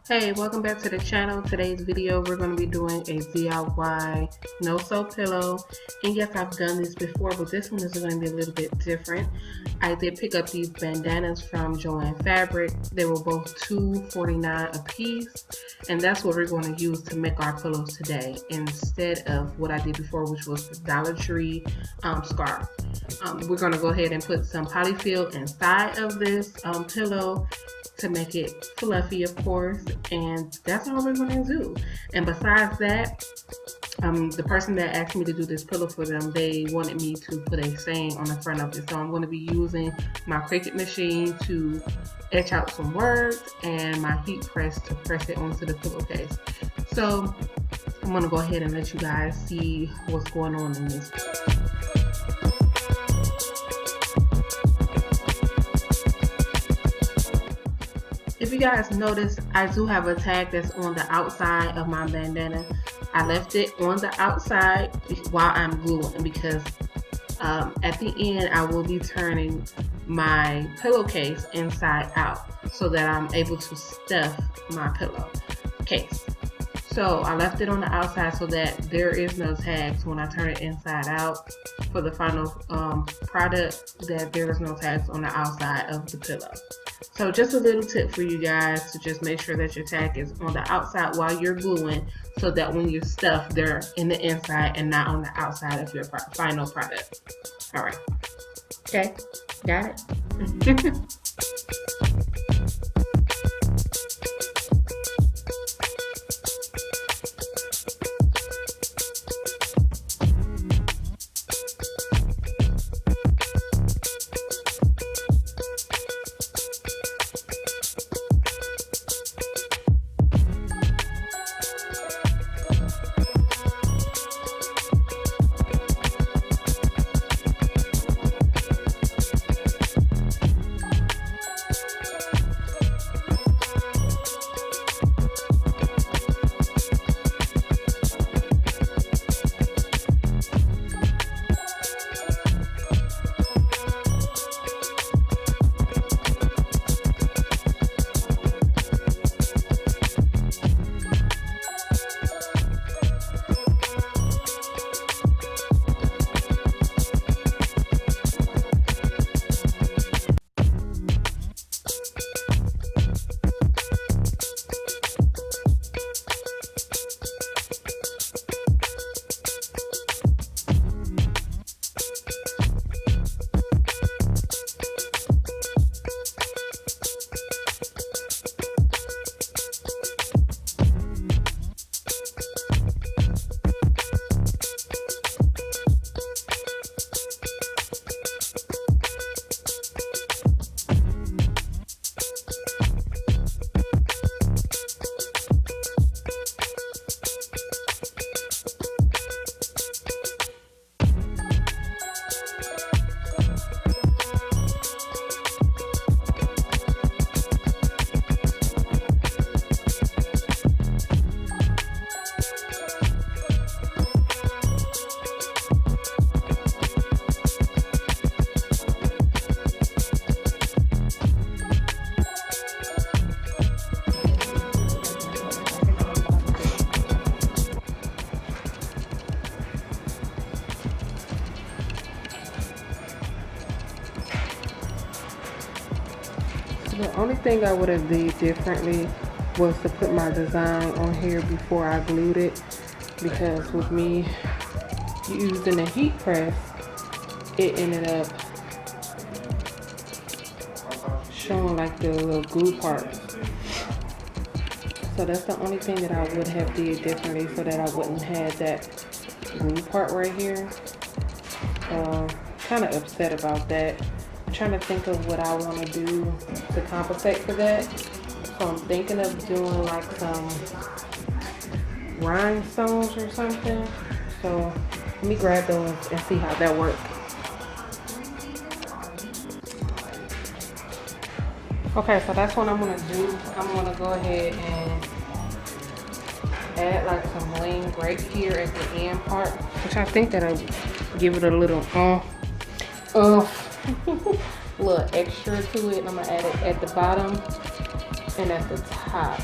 Hey, welcome back to the channel. Today's video we're going to be doing a DIY no-sew pillow, and yes, I've done this before, but this one is going to be a little bit different. I did pick up these bandanas from Joann Fabric. They were both $2.49 a piece, and that's what we're going to use to make our pillows today instead of what I did before, which was the Dollar Tree scarf. We're going to go ahead and put some polyfill inside of this pillow to make it fluffy, of course, and that's all we're going to do. And besides that, the person that asked me to do this pillow for them, they wanted me to put a saying on the front of it, so I'm going to be using my Cricut machine to etch out some words and my heat press to press it onto the pillowcase. So I'm going to go ahead and let you guys see what's going on in this. If you guys notice, I do have a tag that's on the outside of my bandana. I left it on the outside while I'm gluing because at the end I will be turning my pillowcase inside out so that I'm able to stuff my pillowcase. So I left it on the outside so that there is no tags when I turn it inside out for the final product, that there is no tags on the outside of the pillow. So just a little tip for you guys to just make sure that your tag is on the outside while you're gluing, so that when you stuff, they're in the inside and not on the outside of your final product. All right. Okay, got it? The only thing I would have did differently was to put my design on here before I glued it, because with me using the heat press, it ended up showing like the little glue parts. So that's the only thing that I would have did differently, so that I wouldn't have that glue part right here. Kind of upset about that. I'm trying to think of what I want to do to compensate for that. So I'm thinking of doing like some rhinestones or something. So let me grab those and see how that works. Okay, so that's what I'm going to do. I'm going to go ahead and add like some bling right here at the end part, which I think that'll give it a little little extra to it. I'm gonna add it at the bottom and at the top.